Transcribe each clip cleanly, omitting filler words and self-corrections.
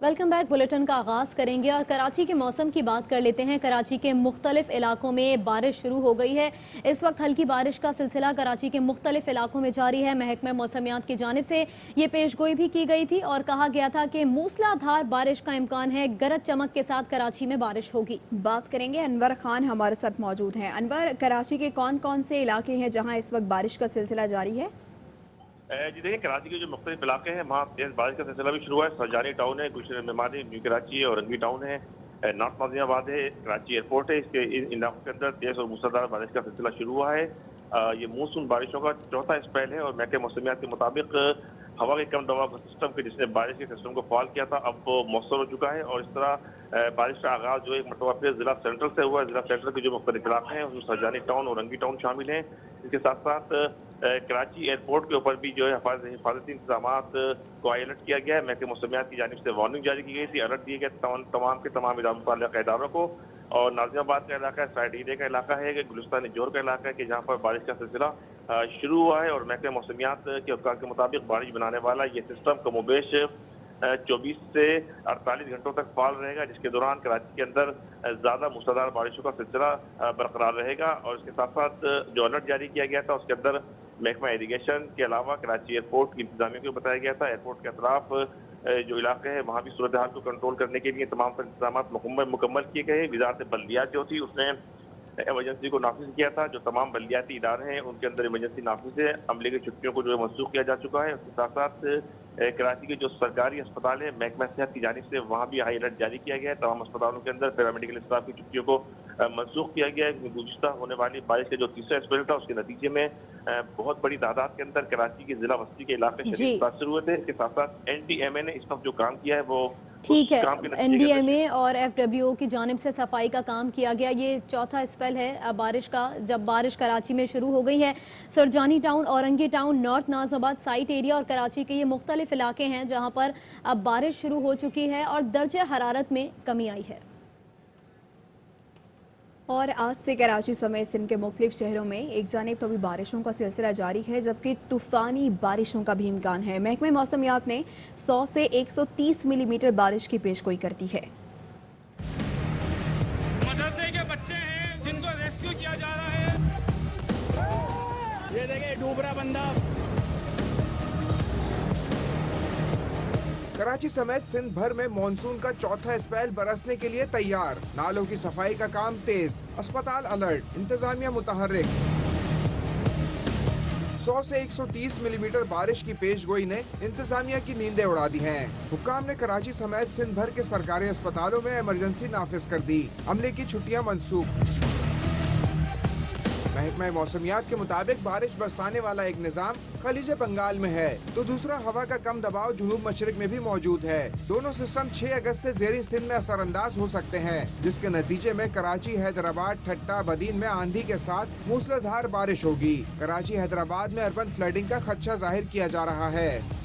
Welcome back. Bulletin का आगाज़ करेंगे और कराची के मौसम की बात कर लेते हैं। कराची के मुख्तलिफ इलाकों में बारिश शुरू हो गई है। इस वक्त हल्की बारिश का सिलसिला कराची के मुख्तलिफ इलाकों में जारी है। महकमा मौसमियात की जानिब से ये पेशगोई भी की गई थी और कहा गया था कि मूसलाधार बारिश का इम्कान है। गरज चमक के साथ कराची में बारिश होगी। बात करेंगे, अनवर खान हमारे साथ मौजूद हैं। अनवर, कराची के कौन कौन से इलाके हैं जहाँ इस वक्त बारिश का सिलसिला जारी है? जी देखिए, कराची के जो मुख्तलिफ इलाके हैं वहाँ तेज बारिश का सिलसिला भी शुरू है। सरजानी टाउन है, गुलशन मेमानी, न्यू कराची है, औरंगी टाउन है, नॉर्थ नाजियाबाद है, कराची एयरपोर्ट है। इसके इन इलाकों के अंदर तेज और मूसलाधार बारिश का सिलसिला शुरू हुआ है। ये मानसून बारिशों का चौथा स्पेल है और महकमे मौसमियात के मुताबिक हवा के कम दबाव सिस्टम के जिसने बारिश के सिस्टम को फाल किया था अब वो मौसर हो चुका है और इस तरह बारिश का आगाज जो एक मरतबा फिर जिला सेंट्रल से हुआ है। जिला सेंट्रल के जो मुख्तलिफ इलाके हैं उसमें सरजानी टाउन और रंगी टाउन शामिल हैं। इसके साथ साथ कराची एयरपोर्ट के ऊपर भी जो है हिफाजती इंतजाम को हाई अलर्ट किया गया है। महकमे मौसमियात की जानिब से वार्निंग जारी की गई थी, अलर्ट दिए गए तमाम के तमाम मुतल्लिक़ इदारों को। और नाजियाबाद का इलाका है, साइड एरिया का इलाका है, गुलिस्तान जोर का इलाका है कि जहाँ पर बारिश का सिलसिला शुरू हुआ है। और महकमे मौसमियात के हुक्काम के मुताबिक बारिश बनाने वाला ये सिस्टम कमोबेश 24 से 48 घंटों तक फाल रहेगा, जिसके दौरान कराची के अंदर ज़्यादा मूसलाधार बारिशों का सिलसिला बरकरार रहेगा। और इसके साथ साथ जो अलर्ट जारी किया गया था उसके अंदर महकमा इरीगेशन के अलावा कराची एयरपोर्ट की इंतजामिया को बताया गया था। एयरपोर्ट के अतराफ जो इलाके हैं वहाँ भी सूरत हाल को कंट्रोल करने के लिए तमाम इंतजाम मुकम्मल किए गए। वजारत बल्दियात जो थी उसने इमरजेंसी को नाफिज किया था। जो तमाम बल्दियाती इदारे हैं उनके अंदर इमरजेंसी नाफिज है। अमले की छुट्टियों को जो है मनसूख किया जा चुका है। उसके साथ साथ कराची के जो सरकारी अस्पताल है महकमा सेहत की जानिब से वहाँ भी हाई अलर्ट जारी किया गया है। तमाम अस्पतालों के अंदर पैरामेडिकल स्टाफ की छुट्टियों को मनसूख किया गया है। गुज़िश्ता होने वाली बारिश का जो तीसरा स्पेल था उसके नतीजे में बहुत बड़ी तादाद के अंदर कराची के जिला बस्ती के इलाके शदीद मुतासर हुए थे। इसके साथ साथ NDMA ने इस वक्त जो काम किया है वो ठीक है। NDMA और FWO की जानिब से सफाई का काम किया गया। ये चौथा स्पेल है बारिश का, जब बारिश कराची में शुरू हो गई है। Surjani town, Orangi town, north Nazimabad site area और कराची के ये मुख्तलिफ इलाके हैं जहाँ पर अब बारिश शुरू हो चुकी है और दर्जे हरारत में कमी आई है। और आज से कराची समेत सिंध के मुख्तलिफ शहरों में एक जानिब तो अभी बारिशों का सिलसिला जारी है, जबकि तूफ़ानी बारिशों का भी इम्कान है। महकमे मौसमियात ने 100 से 130 मिलीमीटर बारिश की पेशगोई करती है। मदरसे के बच्चे हैं जिनको रेस्क्यू किया जा रहा है। ये देखिए डूब रहा बंदा। कराची समेत सिंध भर में मॉनसून का चौथा स्पेल बरसने के लिए तैयार। नालों की सफाई का काम तेज, अस्पताल अलर्ट, इंतजामिया मुतहर्रिक। 100 से 130 मिलीमीटर बारिश की पेशगोई ने इंतजामिया की नींदें उड़ा दी हैं। हुक्काम ने कराची समेत सिंध भर के सरकारी अस्पतालों में इमरजेंसी नाफिज कर दी, अमले की छुट्टियां मनसूख। महकमा मौसमियात के मुताबिक बारिश बरसाने वाला एक निजाम खलीज बंगाल में है तो दूसरा हवा का कम दबाव जुनूब मशरिक में भी मौजूद है। दोनों सिस्टम 6 अगस्त से ज़ेरी सिंध में असरअंदाज हो सकते हैं, जिसके नतीजे में कराची, हैदराबाद, ठट्टा, बदीन में आंधी के साथ मूसलाधार बारिश होगी। कराची, हैदराबाद में अर्बन फ्लडिंग का खदशा जाहिर किया जा रहा है।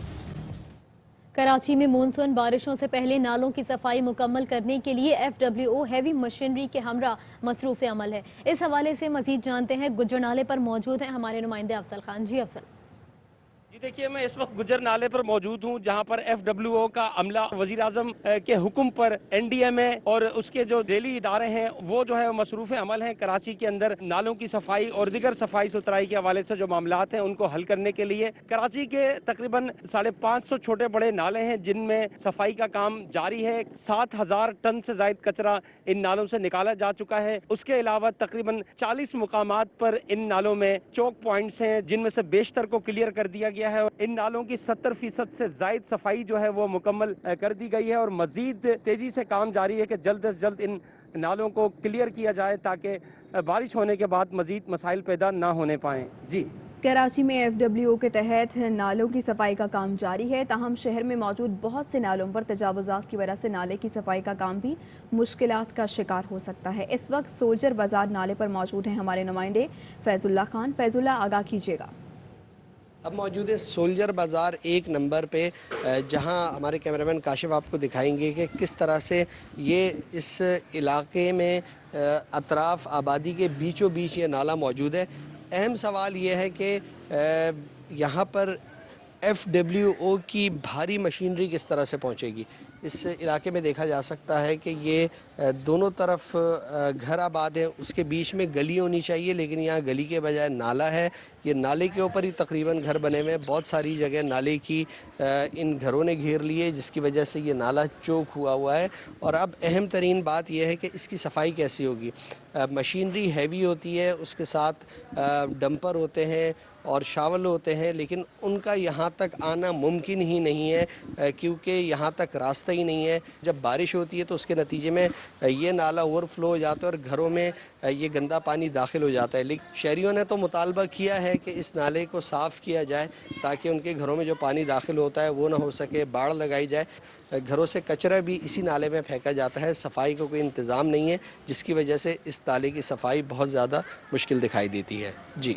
कराची में मानसून बारिशों से पहले नालों की सफाई मुकम्मल करने के लिए FWO हैवी मशीनरी के हमरा मसरूफ़ अमल है। इस हवाले से मजीद जानते हैं। गुज्जर नाले पर मौजूद हैं हमारे नुमाइंदे अफसल खान। जी अफसल। जी देखिए, मैं इस वक्त गुज्जर नाले पर मौजूद हूँ जहाँ पर FWO का अमला वज़ीर आज़म के हुक्म पर NDMA और उसके जो दिली इदारे हैं वो जो है मसरूफ़ अमल हैं कराची के अंदर नालों की सफाई और दिगर सफाई सुथराई के हवाले से जो मामलात हैं उनको हल करने के लिए। कराची के तकरीबन 550 छोटे बड़े नाले हैं जिनमें सफाई का काम जारी है। 7000 टन से ज़ायद कचरा इन नालों से निकाला जा चुका है। उसके अलावा तकरीबन 40 मुकामात पर इन नालों में चौक पॉइंट्स हैं जिनमें से बेशतर को क्लियर कर दिया गया है। इन नालों की 70% से जायद सफाई जो है वो मुकम्मल कर दी गई है और मजीद तेजी से काम जारी है कि जल्द से जल्द इन नालों को क्लियर किया जाए ताकि बारिश होने के बाद मजीद मसाइल पैदा ना होने पाएं। जी, कराची में FWO के तहत नालों की सफाई का काम जारी है, ताहम शहर में मौजूद बहुत से नालों पर तजावुज़ात की वजह से नाले की सफाई का काम भी मुश्किलात का शिकार हो सकता है। इस वक्त सोल्जर बाजार नाले पर मौजूद हैं हमारे नुमाइंदे फैजुल्ला खान। फैजुल्ला, आगाह कीजिएगा। अब मौजूद है सोल्जर बाज़ार 1 नंबर पे, जहां हमारे कैमरामैन काशिफ आपको दिखाएंगे कि किस तरह से ये इस इलाके में अतराफ आबादी के बीचों बीच ये नाला मौजूद है। अहम सवाल ये है कि यहाँ पर FWO کی بھاری مشینری کس طرح سے پہنچے گی. اس علاقے میں دیکھا جا سکتا ہے کہ یہ دونوں طرف گھر آباد ہیں, اس کے بیچ میں گلی ہونی چاہیے, لیکن یہاں گلی کے بجائے نالا ہے. یہ نالے کے اوپر ہی تقریباً گھر بنے ہوئے ہیں. بہت ساری جگہ نالے کی ان گھروں نے گھیر لی ہے, جس کی وجہ سے یہ نالا چوک ہوا ہے. اور اب اہم ترین بات یہ ہے کہ اس کی صفائی کیسی ہوگی. مشینری ہیوی ہوتی ہے, اس کے ساتھ ڈمپر ہوتے ہیں اور شاول ہوتے ہیں, لیکن ان کا یہاں تک آنا ممکن ہی نہیں ہے کیونکہ یہاں تک راستہ ہی نہیں ہے. جب بارش ہوتی ہے تو اس کے نتیجے میں یہ نالا اوور فلو ہو جاتا ہے اور گھروں میں یہ گندا پانی داخل ہو جاتا ہے. لیکن شہریوں نے تو مطالبہ کیا ہے کہ اس نالے کو صاف کیا جائے تاکہ ان کے گھروں میں جو پانی داخل ہوتا ہے وہ نہ ہو سکے, باڑ لگائی جائے. گھروں سے کچرا بھی اسی نالے میں پھینکا جاتا ہے. صفائی کا کوئی انتظام نہیں ہے, جس کی وجہ سے اس نالے کی صفائی بہت زیادہ مشکل دکھائی دیتی ہے. جی,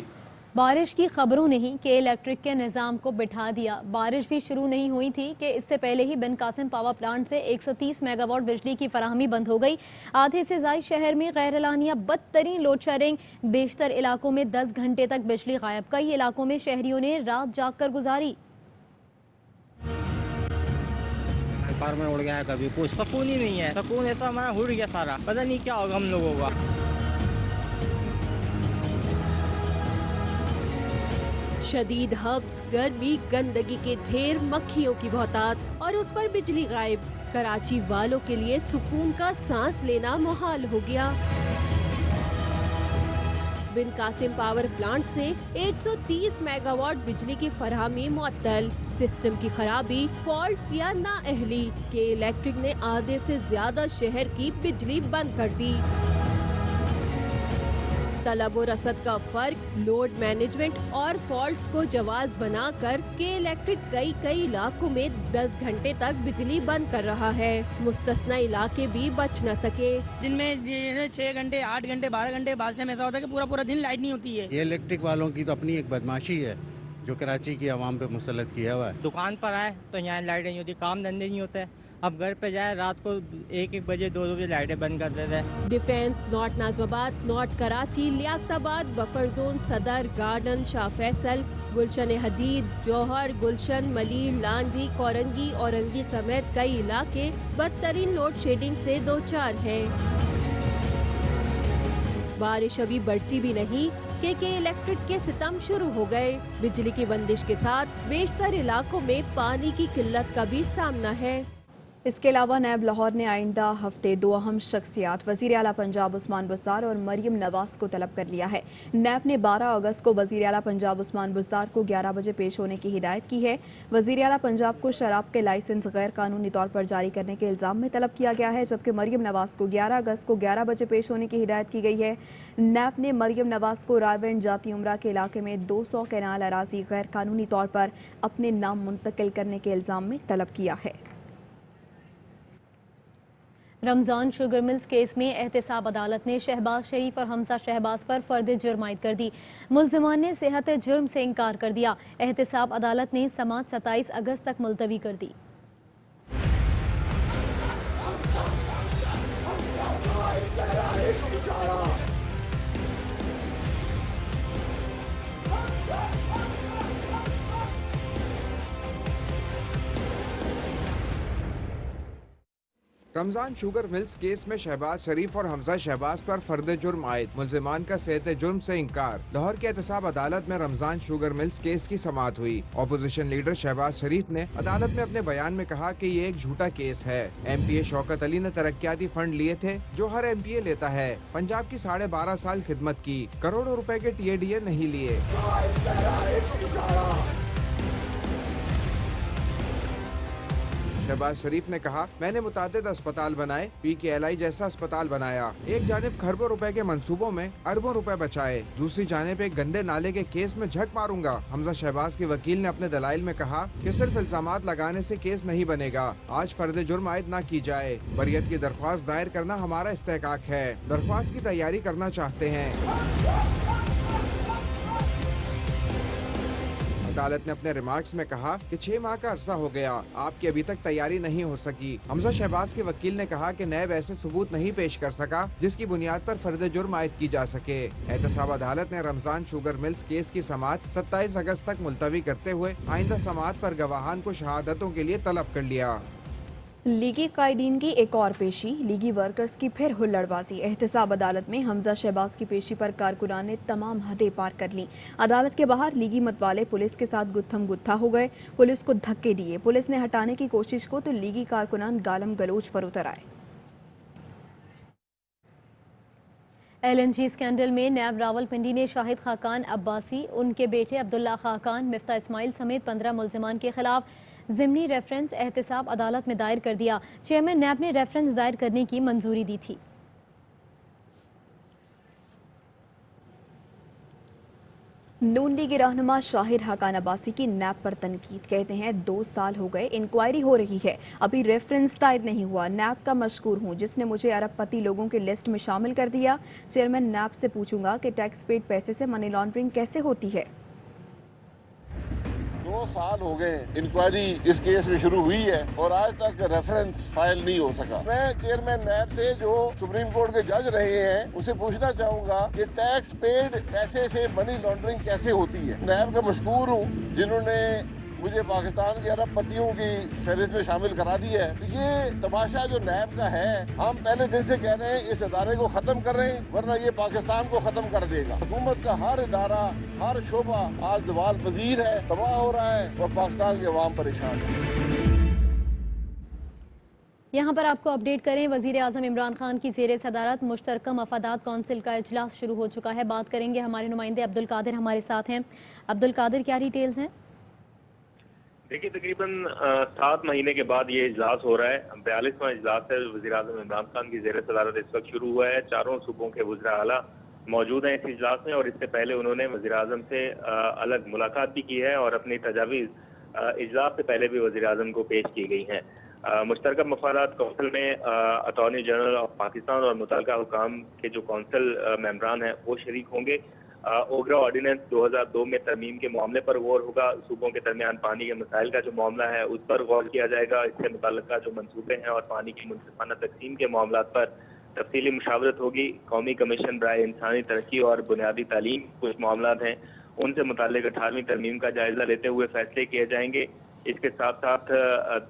بارش کی خبروں نہیں کہ الیکٹرک کے نظام کو بٹھا دیا. بارش بھی شروع نہیں ہوئی تھی کہ اس سے پہلے ہی بن قاسم پاور پلانٹ سے 130 میگا واٹ بجلی کی فراہمی بند ہو گئی. آدھے سے زائد شہر میں غیر اعلانیہ بدترین لوڈ شیڈنگ. بیشتر علاقوں میں 10 گھنٹے تک بجلی غائب. کئی علاقوں میں شہریوں نے رات جاگ کر گزاری. میں اڑ گیا ہے, کبھی کچھ سکون ہی نہیں ہے. سکون ایسا ہمارا اڑ گیا سارا, پتہ نہیں کیا ہوگا ہم لوگوں کا. شدید ہبس, گرمی, گندگی کے ڈھیر, مکھیوں کی بہتات اور اس پر بجلی غائب. کراچی والوں کے لیے سکون کا سانس لینا محال ہو گیا. بن قاسم پاور پلانٹ سے 130 میگا واٹ بجلی کی فراہمی معطل. سسٹم کی خرابی, فالٹس یا نااہلی کہ الیکٹرک نے آدھے سے زیادہ شہر کی بجلی بند کر دی. طلب و رسد کا فرق, لوڈ مینجمنٹ اور فالٹس کو جواز بنا کر کہ الیکٹرک کئی علاقوں میں 10 گھنٹے تک بجلی بند کر رہا ہے. مستثنا علاقے بھی بچ نہ سکے. دن میں 6 گھنٹے, 8 گھنٹے, 12 گھنٹے, بعض ٹائم ایسا ہوتا ہے کہ پورا دن لائٹ نہیں ہوتی ہے. یہ الیکٹرک والوں کی تو اپنی ایک بدماشی ہے جو کراچی کی عوام پہ مسلط کیا ہوا ہے. دکان پر آئے تو یہاں لائٹ نہیں ہوتی, کام دھندے نہیں ہوتے. اب گھر پہ جائے رات کو 1 بجے 2 بجے لائٹیں بند کر دیتے ہیں. ڈیفینس, نارتھ نازم آباد, نارتھ کراچی, لیاقت آباد, بفر زون, صدر, گارڈن, شاہ فیصل, گلشن حدید, جوہر, گلشن, ملیم, لانڈی, کورنگی, اورنگی سمیت کئی علاقے بدترین لوڈ شیڈنگ سے دوچار ہیں. بارش ابھی برسی بھی نہیں کہ الیکٹرک کے ستم شروع ہو گئے. بجلی کی بندش کے ساتھ بیشتر علاقوں میں پانی کی قلت کا بھی سامنا ہے. اس کے علاوہ نیب لاہور نے آئندہ ہفتے 2 اہم شخصیات وزیر اعلیٰ پنجاب عثمان بزدار اور مریم نواز کو طلب کر لیا ہے. نیب نے 12 اگست کو وزیر اعلیٰ پنجاب عثمان بزدار کو 11 بجے پیش ہونے کی ہدایت کی ہے. وزیر اعلیٰ پنجاب کو شراب کے لائسنس غیر قانونی طور پر جاری کرنے کے الزام میں طلب کیا گیا ہے, جبکہ مریم نواز کو 11 اگست کو 11 بجے پیش ہونے کی ہدایت کی گئی ہے. نیب نے مریم نواز کو رائیونڈ جاتی عمرہ کے علاقے میں 200 کینال اراضی غیر قانونی طور پر اپنے نام منتقل کرنے کے الزام میں طلب کیا ہے. رمضان شوگر ملز کیس میں احتساب عدالت نے شہباز شریف اور حمزہ شہباز پر فرد جرم عائد کر دی. ملزمان نے صحت جرم سے انکار کر دیا. احتساب عدالت نے سماعت 27 اگست تک ملتوی کر دی. رمضان شوگر ملز کیس میں شہباز شریف اور حمزہ شہباز پر فرد جرم عائد. ملزمان کا صحت جرم سے انکار. لاہور کی احتساب عدالت میں رمضان شوگر ملز کیس کی سماعت ہوئی. اپوزیشن لیڈر شہباز شریف نے عدالت میں اپنے بیان میں کہا کہ یہ ایک جھوٹا کیس ہے. ایم پی اے شوکت علی نے ترقیاتی فنڈ لیے تھے جو ہر ایم پی اے لیتا ہے. پنجاب کی 12.5 سال خدمت کی, کروڑوں روپے کے ٹی اے ڈی اے نہیں لیے. شہباز شریف نے کہا, میں نے متعدد اسپتال بنائے, پی کے ایل آئی جیسا اسپتال بنایا. ایک جانب کھربوں روپے کے منصوبوں میں اربوں روپے بچائے, دوسری جانب ایک گندے نالے کے کیس میں جھک ماروں گا. حمزہ شہباز کے وکیل نے اپنے دلائل میں کہا کہ صرف الزامات لگانے سے کیس نہیں بنے گا. آج فرد جرم عائد نہ کی جائے. بریت کی درخواست دائر کرنا ہمارا استحقاق ہے. درخواست کی تیاری کرنا چاہتے ہیں. अदालत ने अपने रिमार्क्स में कहा कि 6 माह का अरसा हो गया, आपकी अभी तक तैयारी नहीं हो सकी। हमजा शहबाज के वकील ने कहा कि नैब ऐसे सबूत नहीं पेश कर सका जिसकी बुनियाद पर फर्द जुर्म आयद की जा सके। एहतसाब अदालत ने रमजान शुगर मिल्स केस की समाअत 27 अगस्त तक मुलतवी करते हुए आइंदा समाअत पर गवाहान को शहादतों के लिए तलब कर लिया। लीगी कायदीन की एक और पेशी, लीगी वर्कर्स की फिर हुल्लड़बाजी। एहतसाब अदालत में हमजा शहबाज की पेशी पर कारकुनान ने तमाम हदें पार कर ली। अदालत के बाहर लीगी मतवाले पुलिस के साथ गुत्थम गुत्था हो गए, पुलिस को धक्के दिए। पुलिस ने हटाने की कोशिश को तो लीगी कारकुनान गालम गलोच पर उतर आए। LNG स्कैंडल में नैब रावलपिंडी ने शाहिद खाकान अब्बासी, उनके बेटे अब्दुल्ला खाकान, मिफ्ता इस्माइल समेत 15 मुल्जिमान के खिलाफ ज़िमनी रेफरेंस एहतसाब अदालत में दायर कर दिया। चेयरमैन नैब ने रेफरेंस दायर करने की मंजूरी दी थी। नून लीगी रहनुमा शाहिद खाकान अब्बासी की नैब पर तनकीद। कहते हैं 2 साल हो गए, इंक्वायरी हो रही है, अभी रेफरेंस दायर नहीं हुआ। नैब का मशकूर हूँ जिसने मुझे अरबपति लोगों के लिस्ट में शामिल कर दिया। चेयरमैन नैब से पूछूंगा कि टैक्स पेड पैसे से मनी लॉन्ड्रिंग कैसे होती है। 2 साल हो गए इंक्वायरी इस केस में शुरू हुई है और आज तक रेफरेंस फाइल नहीं हो सका। मैं चेयरमैन नैब से जो सुप्रीम कोर्ट के जज रहे हैं उसे पूछना चाहूंगा कि टैक्स पेड पैसे से मनी लॉन्ड्रिंग कैसे होती है। नैब का मशकूर हूँ जिन्होंने मुझे पाकिस्तान के अरबपतियों की फहरिस्त में शामिल करा दिया है। ये तमाशा जो नैब का है, हम पहले दिन से कह रहे हैं इस इदारे को खत्म कर रहे हैं वरना ये पाकिस्तान को खत्म कर देगा। हुकूमत का हर इदारा, हर शोबा आज जवाल पजीर है, तबाह हो रहा है और पाकिस्तान के अवाम परेशान है। यहाँ पर आपको अपडेट करें, वजीर आजम इमरान खान की ज़ेर सदारत मुश्तरका मफादात कौंसिल का इजलास शुरू हो चुका है। बात करेंगे, हमारे नुमाइंदे अब्दुल कादिर हमारे साथ हैं। अब्दुल कादिर, क्या डिटेल्स हैं? देखिए, तकरीबन 7 महीने के बाद ये इजलास हो रहा है। 42वां इजलास है। वज़ीर आज़म इमरान खान की ज़ेर सदारत इस वक्त शुरू हुआ है। चारों सूबों के वज़ीर आला मौजूद हैं इस इजलास में और इससे पहले उन्होंने वज़ीर आज़म से अलग मुलाकात भी की है और अपनी तजावीज़ इजलास से पहले भी वज़ीर आज़म को पेश की गई हैं। मुश्तरका मफादात कौंसिल में अटॉर्नी जनरल ऑफ पाकिस्तान और मुतल्लिका हुकाम के जो कौंसिल मेंबरान हैं वो शरीक होंगे। ओगरा ऑर्डिनेंस 2002 में तरमीम के मामले पर गौर होगा। सूबों के दरमियान पानी के मसाइल का जो मामला है उस पर गौर किया जाएगा। इससे मुतल्लिका जो मंसूबे हैं और पानी की मुनसिफाना तकसीम के मामला पर तफसीली मुशावरत होगी। कौमी कमीशन बराए इंसानी तरक्की और बुनियादी तालीम कुछ मामला हैं उनसे मुताल्लिक 18वीं तरमीम का जायजा लेते हुए फैसले किए जाएंगे। इसके साथ साथ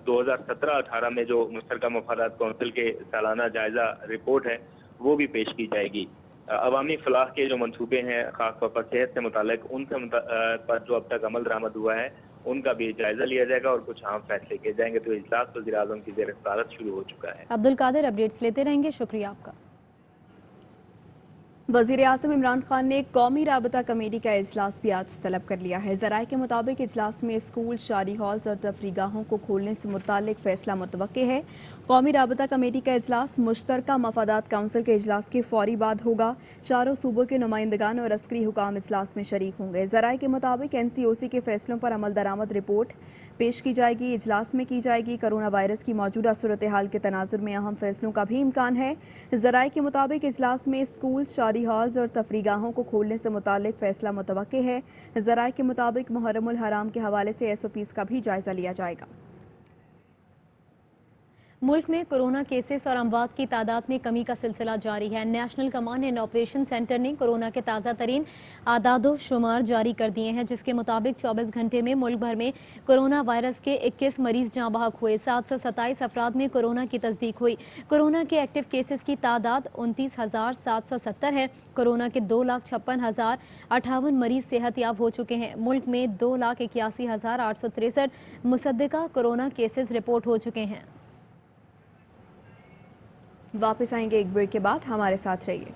2017-18 में जो मुश्तरका मफादात कौंसिल के सालाना जायजा रिपोर्ट है वो भी पेश की जाएगी। अवामी फलाह के जो मंसूबे हैं खासतौर पर सेहत से मुतालिक उनसे पर जो अब तक अमल दरामद हुआ है उनका भी जायजा लिया जाएगा और कुछ अहम फैसले किए जाएंगे। तो इजलास वज़ीर आज़म की ज़ेर सदारत शुरू हो चुका है। अब्दुल कादिर, अपडेट्स लेते रहेंगे, शुक्रिया आपका। वज़ीर आज़म इमरान खान ने कौमी राबता कमेटी का इजलास भी आज तलब कर लिया है। ज़राए के मुताबिक इजलास में स्कूल, शादी हॉल्स और तफरीगाहों को खोलने से मुताल्लिक फैसला मुतवक्के है। कौमी राबता कमेटी का इजलास मुश्तरका मफादात काउंसिल के इजलास के फौरी बाद होगा। चारों सूबों के नुमाइंदगान और अस्करी हुकाम इजलास में शरीक होंगे। ज़राए के मुताबिक NCOC के फैसलों पर अमल दरामद रिपोर्ट पेश की जाएगी, इजलास में की जाएगी। कोरोना वायरस की मौजूदा सूरत हाल के तनाजुर में अहम फैसलों का भी इम्कान है। ज़राए के मुताबिक इजलास में स्कूल, शादी हॉल्स और तफरीगाहों को खोलने से मुताल्लिक फैसला मुतवक्के है। ज़राए के मुताबिक मुहर्रमुल हराम के हवाले से SOPs का भी जायजा लिया जाएगा। मुल्क में कोरोना केसेस और अमवात की तादाद में कमी का सिलसिला जारी है। National command and operation centre ने कोरोना के ताज़ा तरीन आदादो शुमार जारी कर दिए हैं, जिसके मुताबिक 24 घंटे में मुल्क भर में कोरोना वायरस के 21 मरीज जहाँ बहक हुए। 727 अफराद में कोरोना की तस्दीक हुई। कोरोना के एक्टिव केसेस की तादाद 29,770 है। कोरोना के 2,56,058 मरीज सेहतयाब हो चुके हैं। मुल्क में 2,81,863 मुसद्दिका कोरोना केसेस रिपोर्ट हो चुके हैं। वापस आएंगे एक ब्रेक के बाद, हमारे साथ रहिए।